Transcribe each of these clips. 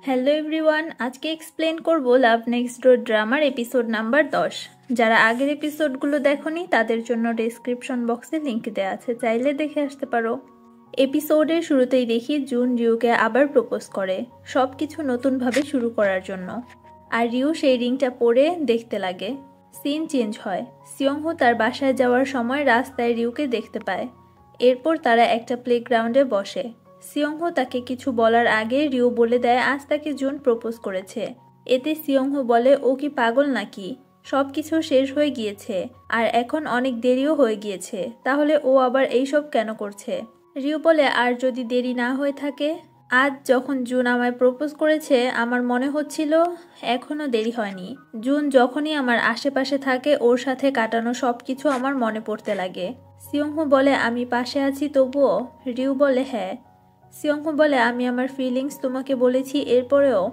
Hello everyone, আজকে explain করব লাভ next ডোর ড্রামার episode number 10। যারা আগের এপিসোডগুলো দেখোনি তাদের জন্য ডেসক্রিপশন বক্সে লিংক দেওয়া আছে, চাইলে দেখে আসতে পারো। এপিসোডের শুরুতেই দেখি জুন রিউকে আবার প্রপোজ করে, সব কিছু নতুনভাবে শুরু করার জন্য। আর রিউ সেই রিংটা পরে দেখতে লাগে। সিন চেঞ্জ হয়। সিয়ংহো তার বাসায় যাওয়ার সময় রাস্তায় রিউকে দেখতে পায়। এরপর তারা একটা প্লেগ্রাউন্ডে বসে। সিয়ংহো তাকে কিছু বলার আগে রিউ বলে দেয় আজ তাকে জুন প্রপোজ করেছে। এতে সিয়ংহো বলে ও কি পাগল নাকি, সবকিছু শেষ হয়ে গিয়েছে আর এখন অনেক দেরিও হয়ে গিয়েছে, তাহলে ও আবার এইসব কেন করছে। রিউ বলে আর যদি দেরি না হয়ে থাকে, আজ যখন জুন আমায় প্রপোজ করেছে আমার মনে হচ্ছিল এখনো দেরি হয়নি। জুন যখনই আমার আশেপাশে থাকে ওর সাথে কাটানো সবকিছু আমার মনে পড়তে লাগে। সিয়ংহো বলে আমি পাশে আছি তবুও। রিউ বলে হ্যাঁ। সিয়ংহো বলে আমি আমার ফিলিংস তোমাকে বলেছি এরপরেও।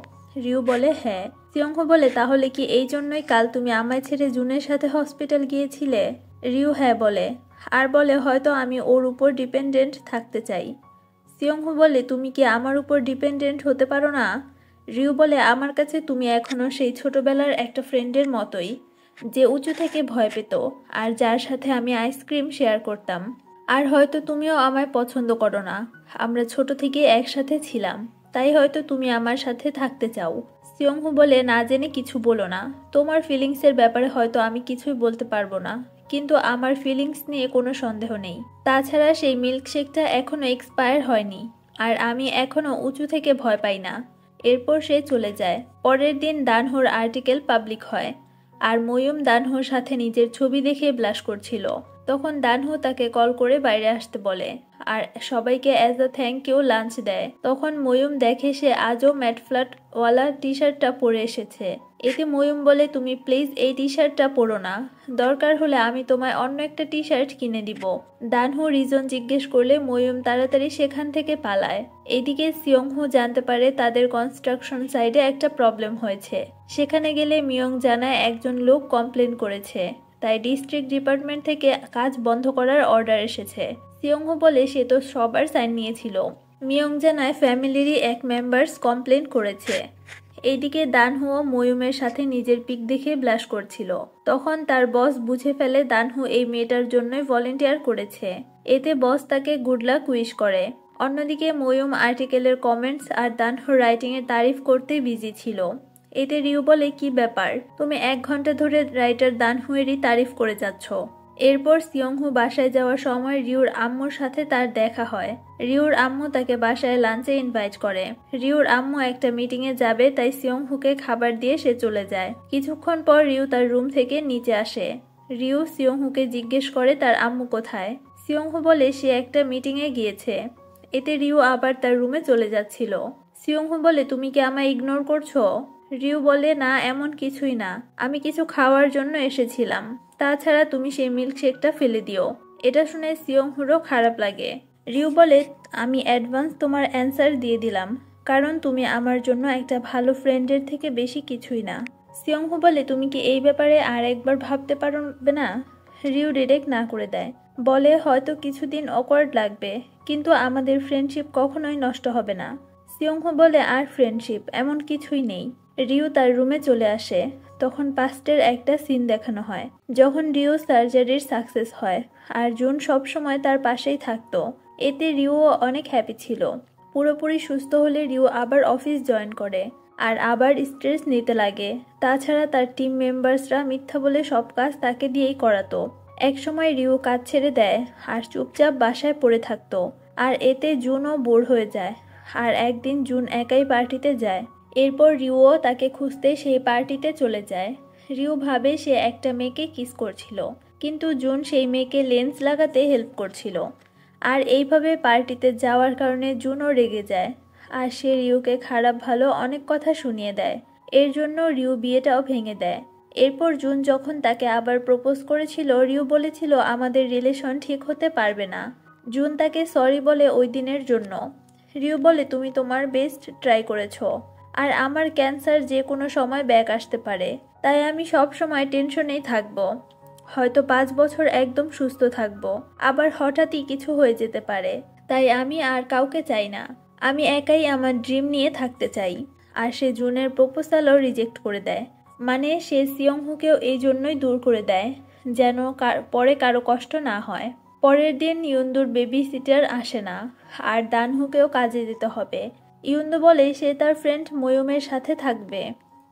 রিউ বলে হ্যাঁ। সিয়ংহো বলে তাহলে কি এই জন্যই কাল তুমি আমায় ছেড়ে জুনের সাথে হসপিটাল গিয়েছিলে। রিউ হ্যাঁ বলে, আর বলে হয়তো আমি ওর উপর ডিপেন্ডেন্ট থাকতে চাই। সিয়ংহো বলে তুমি কি আমার উপর ডিপেন্ডেন্ট হতে পারো না। রিউ বলে আমার কাছে তুমি এখনও সেই ছোটবেলার একটা ফ্রেন্ডের মতোই, যে উঁচু থেকে ভয় পেত আর যার সাথে আমি আইসক্রিম শেয়ার করতাম। আর হয়তো তুমিও আমায় পছন্দ করো না, আমরা ছোট থেকে একসাথে ছিলাম, তাই হয়তো তুমি আমার সাথে থাকতে চাও। সিয়ংহো বলে না জেনে কিছু বলো না, তোমার ফিলিংসের ব্যাপারে হয়তো আমি কিছুই বলতে পারবো না, কিন্তু আমার ফিলিংস নিয়ে কোনো সন্দেহ নেই। তাছাড়া সেই মিল্কশেকটা এখনো এক্সপায়ার হয়নি আর আমি এখনো উঁচু থেকে ভয় পাই না। এরপর সে চলে যায়। পরের দিন দানহোর আর্টিকেল পাবলিক হয় আর ময়ূম দানহোর সাথে নিজের ছবি দেখে ব্লাশ করছিল। তখন দানহো তাকে কল করে বাইরে আসতে বলে আর সবাইকে as a thank you lunch দেয়। তখন ময়ূম দেখে সে আজও ম্যাট ফ্ল্যাট ওয়ালা টি শার্টটা পরে এসেছে। এতে ময়ূম বলে তুমি প্লিজ এই টি শার্টটা পরো না, দরকার হলে আমি তোমায় অন্য একটা টি শার্ট কিনে দিব। দানহো রিজন জিজ্ঞেস করলে ময়ূম তাড়াতাড়ি সেখান থেকে পালায়। এদিকে সিয়ংহো জানতে পারে তাদের কনস্ট্রাকশন সাইডে একটা প্রবলেম হয়েছে। সেখানে গেলে মিয়ং জানায় একজন লোক কমপ্লেন করেছে, তাই ডিস্ট্রিক্ট ডিপার্টমেন্ট থেকে কাজ বন্ধ করার অর্ডার এসেছে। সিয়ংহো বলে সে তো সবার সাইন নিয়েছিল। মিয়ং জানায় ফ্যামিলিরই এক মেম্বার্স কমপ্লেন করেছে। এইদিকে দানহো ময়ূমের সাথে নিজের পিক দেখে ব্লাশ করছিল। তখন তার বস বুঝে ফেলে দানহো এই মেয়েটার জন্যই ভলেন্টিয়ার করেছে। এতে বস তাকে গুড লাক উইশ করে। অন্যদিকে ময়ূম আর্টিকেলের কমেন্টস আর দানহোর রাইটিংয়ের তারিফ করতে বিজি ছিল। এতে রিউ বলে কি ব্যাপার, তুমি 1 ঘন্টা ধরে রাইটার দানহুয়েরই তারিফ করে যাচ্ছ। এরপর সিয়ংহো বাসায় যাওয়ার সময় রিউর আম্মুর সাথে তার দেখা হয়। রিউর আম্মু তাকে বাসায় লাঞ্চে ইনভাইট করে। রিউর আম্মু একটা মিটিংয়ে যাবে, তাই সিয়ংহোকে খাবার দিয়ে সে চলে যায়। কিছুক্ষণ পর রিউ তার রুম থেকে নিচে আসে। রিউ সিয়ংহোকে জিজ্ঞেস করে তার আম্মু কোথায়। সিয়ংহো বলে সে একটা মিটিংয়ে গিয়েছে। এতে রিউ আবার তার রুমে চলে যাচ্ছিল। সিয়ংহো বলে তুমি কি আমায় ইগনোর করছো। রিউ বলে না এমন কিছুই না, আমি কিছু খাওয়ার জন্য এসেছিলাম, তাছাড়া তুমি সেই মিল্কশেকটা ফেলে দিও। এটা শুনে সিয়ংহুরও খারাপ লাগে। রিউ বলে আমি অ্যাডভান্স তোমার অ্যান্সার দিয়ে দিলাম, কারণ তুমি আমার জন্য একটা ভালো ফ্রেন্ডের থেকে বেশি কিছুই না। সিয়ংহু বলে তুমি কি এই ব্যাপারে আর একবার ভাবতে পারবে না। রিউ ডিরেক্ট না করে দেয়, বলে হয়তো কিছুদিন অকওয়ার্ড লাগবে, কিন্তু আমাদের ফ্রেন্ডশিপ কখনোই নষ্ট হবে না। সিয়ংহো বলে আর ফ্রেন্ডশিপ এমন কিছুই নেই। রিউ তার রুমে চলে আসে। তখন পাস্টের একটা সিন দেখানো হয় যখন রিউ সার্জারির সাকসেস হয় আর জুন সবসময় তার পাশেই থাকতো। এতে রিউও অনেক হ্যাপি ছিল। পুরোপুরি সুস্থ হলে রিউ আবার অফিস জয়েন করে আর আবার স্ট্রেস নিতে লাগে। তাছাড়া তার টিম মেম্বার্সরা মিথ্যা বলে সব কাজ তাকে দিয়েই করাতো। একসময় রিউ কাজ ছেড়ে দেয় আর চুপচাপ বাসায় পড়ে থাকতো। আর এতে জুনও বোর হয়ে যায়। আর একদিন জুন একাই পার্টিতে যায়। এরপর রিউও তাকে খুঁজতে সেই পার্টিতে চলে যায়। রিউ ভাবে সে একটা মেয়েকে কিস করছিল, কিন্তু জুন সেই মেয়েকে লেন্স লাগাতে হেল্প করছিল। আর এইভাবে পার্টিতে যাওয়ার কারণে জুনও রেগে যায় আর সে রিউকে খারাপ ভালো অনেক কথা শুনিয়ে দেয়। এর জন্য রিউ বিয়েটাও ভেঙে দেয়। এরপর জুন যখন তাকে আবার প্রপোজ করেছিল, রিউ বলেছিল আমাদের রিলেশন ঠিক হতে পারবে না। জুন তাকে সরি বলে ওই দিনের জন্য। রিউ বলে তুমি তোমার বেস্ট ট্রাই করেছো, আর আমার ক্যান্সার যে কোনো সময় ব্যাক আসতে পারে, তাই আমি সব সময় টেনশনেই থাকবো। হয়তো 5 বছর একদম সুস্থ থাকবো, আবার হঠাৎই কিছু হয়ে যেতে পারে, তাই আমি আর কাউকে চাই না। আমি একাই আমার ড্রিম নিয়ে থাকতে চাই। আর সে জুনের প্রপোজালও রিজেক্ট করে দেয়। মানে সে সিয়ংহুকেও এই জন্যই দূর করে দেয় যেন পরে কারো কষ্ট না হয়। পরের দিন ইউন্দুর বেবি সিটার আসে না, আর দানহুকেও কাজে যেতে হবে। ইউন্দু বলে সে তার ফ্রেন্ড ময়ূমের সাথে থাকবে,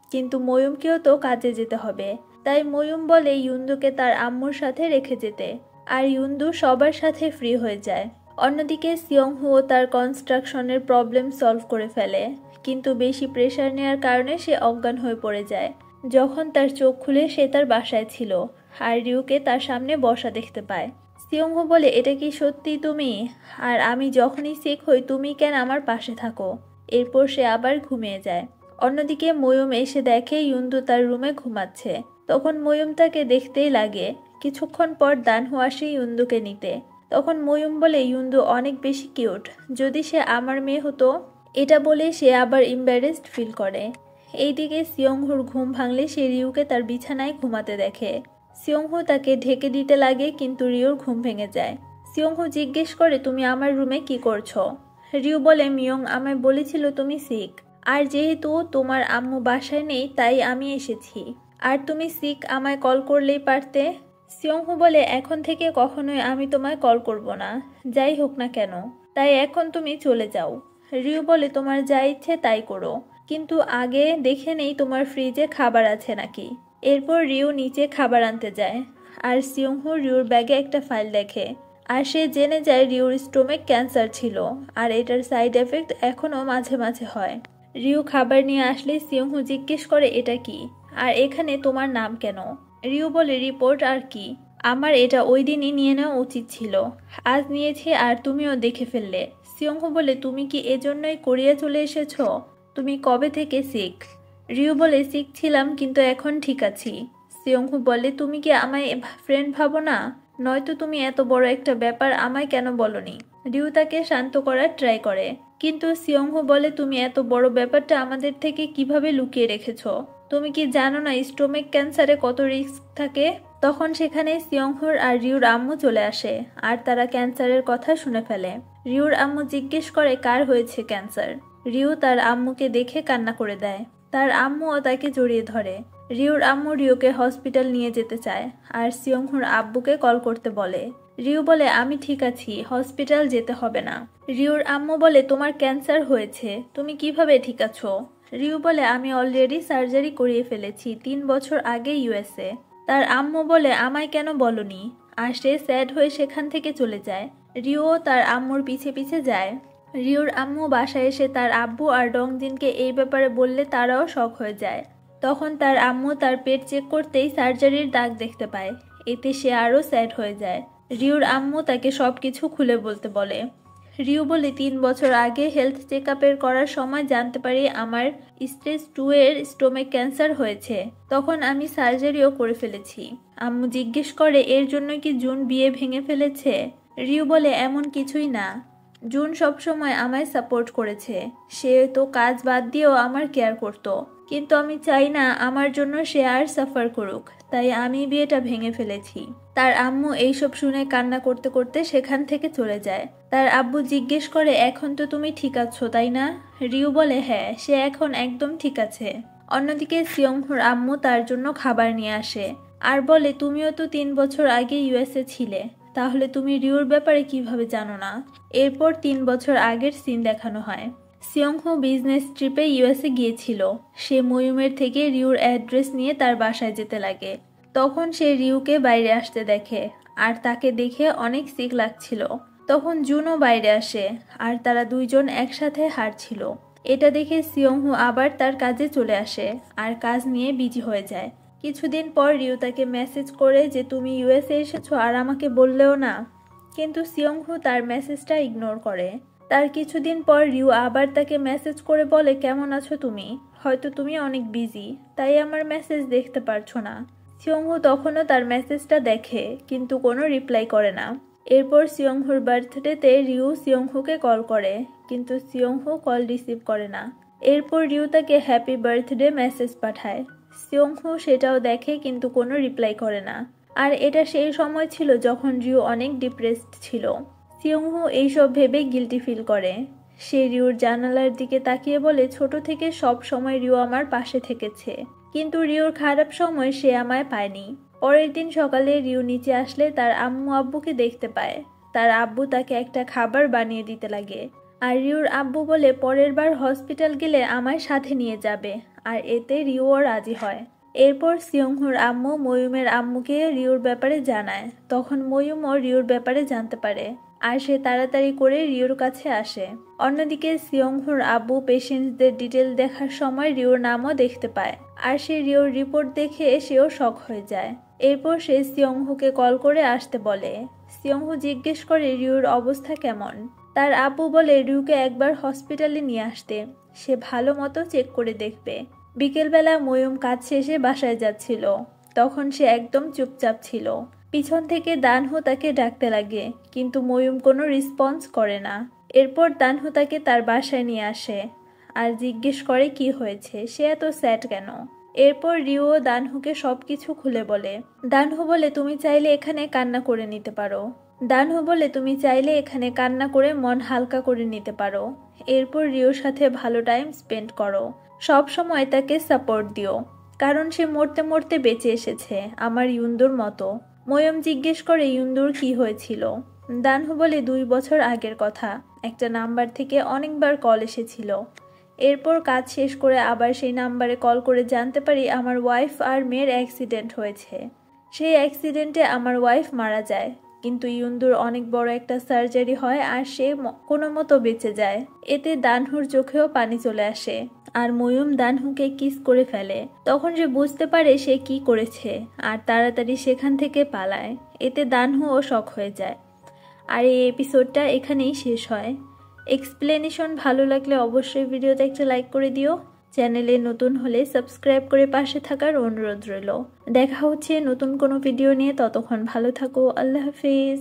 কিন্তু ময়ূমকেও তো কাজে যেতে হবে। তাই ময়ূম বলে ইউন্দুকে তার আম্মুর সাথে রেখে যেতে, আর ইউন্দু সবার সাথে ফ্রি হয়ে যায়। অন্যদিকে সিয়ংহুও তার কনস্ট্রাকশনের প্রবলেম সলভ করে ফেলে, কিন্তু বেশি প্রেশার নেওয়ার কারণে সে অজ্ঞান হয়ে পড়ে যায়। যখন তার চোখ খুলে সে তার বাসায় ছিল, আর রিউকে তার সামনে বসা দেখতে পায়। সিয়ংহু বলে, এটা কি সত্যি তুমি? আর আমি যখনই সিক হই তুমি কেন আমার পাশে থাকো? এরপর সে আবার ঘুমিয়ে যায়। অন্যদিকে ময়ূম এসে দেখে ইউন্দু তার রুমে ঘুমাচ্ছে। তখন ময়ূম তাকে দেখতেই লাগে। কিছুক্ষণ পর দানহু আসে ইউন্দুকে নিতে। তখন ময়ূম বলে, ইউন্দু অনেক বেশি কিউট, যদি সে আমার মেয়ে হতো। এটা বলে সে আবার এম্বারেসড ফিল করে। এইদিকে সিয়ংহুর ঘুম ভাঙলে সে রিউকে তার বিছানায় ঘুমাতে দেখে। সিয়ংহু তাকে ঢেকে দিতে লাগে, কিন্তু রিউর ঘুম ভেঙে যায়। সিয়ংহু জিজ্ঞেস করে, তুমি আমার রুমে কি করছো? রিউ বলে, মিয়ং আমায় বলেছিল তুমি সিক, আর যেহেতু তোমার আম্মু বাসায় নেই তাই আমি এসেছি। আর তুমি সিক, আমায় কল করলেই পারতে। সিয়ংহু বলে, এখন থেকে কখনোই আমি তোমায় কল করব না, যাই হোক না কেন। তাই এখন তুমি চলে যাও। রিউ বলে, তোমার যা ইচ্ছে তাই করো, কিন্তু আগে দেখে নেই তোমার ফ্রিজে খাবার আছে নাকি। এরপর রিউ নিচে খাবার আনতে যায়, আর সিয়ংহু রিউর ব্যাগে একটা ফাইল দেখে, আর সে জেনে যায় রিউর স্টোমেক ক্যান্সার ছিল, আর এটার সাইড এফেক্ট এখনও মাঝে মাঝে হয়। রিউ খাবার নিয়ে আসলে সিয়ংহু জিজ্ঞেস করে, এটা কি, আর এখানে তোমার নাম কেন? রিউ বলে, রিপোর্ট আর কি, আমার এটা ওই দিনই নিয়ে নেওয়া উচিত ছিল, আজ নিয়েছি আর তুমিও দেখে ফেললে। সিয়ংহু বলে, তুমি কি এজন্যই কোরিয়া চলে এসেছো? তুমি কবে থেকে সিক? রিউ বলে, সিক ছিলাম কিন্তু এখন ঠিক আছি। সিয়ংহু বলে, তুমি কি আমায় ফ্রেন্ড ভাবো না? নয়তো তুমি এত বড় একটা ব্যাপার আমায় কেন বলনি? রিউ তাকে শান্ত করার ট্রাই করে, কিন্তু সিয়ংহু বলে, তুমি এত বড় ব্যাপারটা আমাদের থেকে কিভাবে লুকিয়ে রেখেছো? তুমি কি জানো না স্টোমেক ক্যান্সারে কত রিস্ক থাকে? তখন সেখানে সিয়ংহুর আর রিউর আম্মু চলে আসে, আর তারা ক্যান্সারের কথা শুনে ফেলে। রিউর আম্মু জিজ্ঞেস করে, কার হয়েছে ক্যান্সার? রিউ তার আম্মুকে দেখে কান্না করে দেয়। তার আম্মুও তাকে জড়িয়ে ধরে। রিউর আম্মু রিউকে হসপিটাল নিয়ে যেতে চায়, আর সিয়ংহুর আব্বুকে কল করতে বলে। রিউ বলে, আমি ঠিক আছি, হসপিটাল যেতে হবে না। রিউর আম্মু বলে, তোমার ক্যান্সার হয়েছে, তুমি কিভাবে ঠিক আছো? রিউ বলে, আমি অলরেডি সার্জারি করিয়ে ফেলেছি 3 বছর আগে ইউএসএ। তার আম্মু বলে, আমায় কেন বলনি? আর সে স্যাড হয়ে সেখান থেকে চলে যায়। রিউও তার আম্মুর পিছে পিছে যায়। রিউর আম্মু বাসায় এসে তার আব্বু আর ডংজিনকে এই ব্যাপারে বললে তারাও শক হয়ে যায়। তখন তার আম্মু তার পেট চেক করতেই সার্জারির দাগ দেখতে পায়। এতে সে আরও স্যাড হয়ে যায়। রিউর আম্মু তাকে সবকিছু খুলে বলতে বলে। রিউ বলে, 3 বছর আগে হেলথ চেক আপের করার সময় জানতে পারি আমার স্টেজ 2 এর স্টোমেক ক্যান্সার হয়েছে। তখন আমি সার্জারিও করে ফেলেছি। আম্মু জিজ্ঞেস করে, এর জন্য কি জুন বিয়ে ভেঙে ফেলেছে? রিউ বলে, এমন কিছুই না, জুন সবসময় আমায় সাপোর্ট করেছে। সে তো কাজ বাদ দিয়েও আমার কেয়ার করত, কিন্তু আমি চাই না আমার জন্য সে আর সাফার করুক, তাই আমি বিয়েটা ভেঙে ফেলেছি। তার আম্মু এইসব শুনে কান্না করতে করতে সেখান থেকে চলে যায়। তার আব্বু জিজ্ঞেস করে, এখন তো তুমি ঠিক আছো তাই না? রিউ বলে, হ্যাঁ, সে এখন একদম ঠিক আছে। অন্যদিকে সিয়ংহুর আম্মু তার জন্য খাবার নিয়ে আসে, আর বলে, তুমিও তো 3 বছর আগে ইউএসএ ছিলে, তাহলে তুমি রিউর ব্যাপারে কিভাবে জানো না? এরপর 3 বছর আগের সিন দেখানো হয়। সিয়ংহু বিজনেস ট্রিপে ইউএসএ গিয়েছিল। সে ময়ূমের থেকে রিউর অ্যাড্রেস নিয়ে তার বাসায় যেতে লাগে। তখন সে রিউকে বাইরে আসতে দেখে, আর তাকে দেখে অনেক সিক লাগছিল। তখন জুনও বাইরে আসে, আর তারা দুইজন একসাথে হাঁটছিল। এটা দেখে সিয়ংহু আবার তার কাজে চলে আসে, আর কাজ নিয়ে বিজি হয়ে যায়। কিছুদিন পর রিউ তাকে মেসেজ করে যে তুমি ইউএসএ এসেছো আর আমাকে বললেও না, কিন্তু সিয়ংহু তার মেসেজটা ইগনোর করে। তার কিছুদিন পর রিউ আবার তাকে মেসেজ করে বলে, কেমন আছো তুমি? হয়তো তুমি অনেক বিজি, তাই আমার মেসেজ দেখতে পারছো না। সিয়ংহু তখনও তার মেসেজটা দেখে, কিন্তু কোনো রিপ্লাই করে না। এরপর সিয়ংহুর বার্থডেতে রিউ সিয়ংহুকে কল করে, কিন্তু সিয়ংহু কল রিসিভ করে না। এরপর রিউ তাকে হ্যাপি বার্থডে মেসেজ পাঠায়। সিয়ংহু সেটাও দেখে, কিন্তু কোনো রিপ্লাই করে না। আর এটা সেই সময় ছিল যখন রিউ অনেক ডিপ্রেসড ছিল। সিয়ংহু এইসব ভেবে গিল্টি ফিল করে। সে রিউর জানালার দিকে তাকিয়ে বলে, ছোট থেকে সব সময় রিউ আমার পাশে থেকেছে, কিন্তু রিউর খারাপ সময় সে আমায় পায়নি। পরের দিন সকালে রিউ নিচে আসলে তার আম্মু আব্বুকে দেখতে পায়। তার আব্বু তাকে একটা খাবার বানিয়ে দিতে লাগে, আর রিউর আব্বু বলে পরের বার হসপিটাল গেলে আমায় সাথে নিয়ে যাবে, আর এতে রিউও রাজি হয়। এরপর সিয়ংহুর আম্মু ময়ূমের আম্মুকে রিউর ব্যাপারে জানায়। তখন ময়ূমও রিউর ব্যাপারে জানতে পারে, আর সে তাড়াতাড়ি করে রিউর কাছে আসে। অন্যদিকে সিয়ংহুর আব্বু পেশেন্টদের ডিটেল দেখার সময় রিউর নামও দেখতে পায়, আর সে রিউর রিপোর্ট দেখে সেও শক হয়ে যায়। এরপর সে সিয়ংহুকে কল করে আসতে বলে। সিয়ংহু জিজ্ঞেস করে রিউর অবস্থা কেমন। তার আব্বু বলে রিউকে একবার হসপিটালে নিয়ে আসতে, সে ভালো মতো চেক করে দেখবে। বিকেলবেলা ময়ূম কাজ শেষে বাসায় যাচ্ছিল, তখন সে একদম চুপচাপ ছিল। পিছন থেকে দানহু তাকে ডাকতে লাগে, কিন্তু ময়ূম কোনো রেসপন্স করে না। এরপর দানহু তাকে তার বাসায় নিয়ে আসে আর জিজ্ঞেস করে কি হয়েছে, সে এত স্যাড কেন। এরপর রিউ ও দানহুকে সবকিছু খুলে বলে। দানহু বলে, তুমি চাইলে এখানে কান্না করে নিতে পারো। দানহু বলে, তুমি চাইলে এখানে কান্না করে মন হালকা করে নিতে পারো। এরপর রিউর সাথে ভালো টাইম স্পেন্ড করো, সব সময় তাকে সাপোর্ট দিও, কারণ সে মরতে মরতে বেঁচে এসেছে আমার ইউন্দুর মতো। ময়ূম জিজ্ঞেস করে ইউন্দুর কি হয়েছিল। দানহু বলে 2 বছর আগের কথা, একটা নাম্বার থেকে অনেকবার কল এসেছিল। এরপর কাজ শেষ করে আবার সেই নাম্বারে কল করে জানতে পারি আমার ওয়াইফ আর মেয়ের অ্যাক্সিডেন্ট হয়েছে। সেই অ্যাক্সিডেন্টে আমার ওয়াইফ মারা যায়, কিন্তু ইউন্দুর অনেক বড় একটা সার্জারি হয় আর সে কোনো মতো বেঁচে যায়। এতে দানহুর চোখেও পানি চলে আসে, আর ময়ূম দানহুকে কিস করে ফেলে। তখন সে বুঝতে পারে সে কি করেছে আর তাড়াতাড়ি সেখান থেকে পালায়। এতে দানহুও শক হয়ে যায়। আর এই এপিসোডটা এখানেই শেষ হয়। এক্সপ্লেনেশন ভালো লাগলে অবশ্যই ভিডিওতে একটা লাইক করে দিও। চ্যানেলে নতুন হলে সাবস্ক্রাইব করে পাশে থাকার অনুরোধ রইল। দেখা হচ্ছে নতুন কোনো ভিডিও নিয়ে, ততক্ষণ ভালো থাকো। আল্লাহ হাফিজ।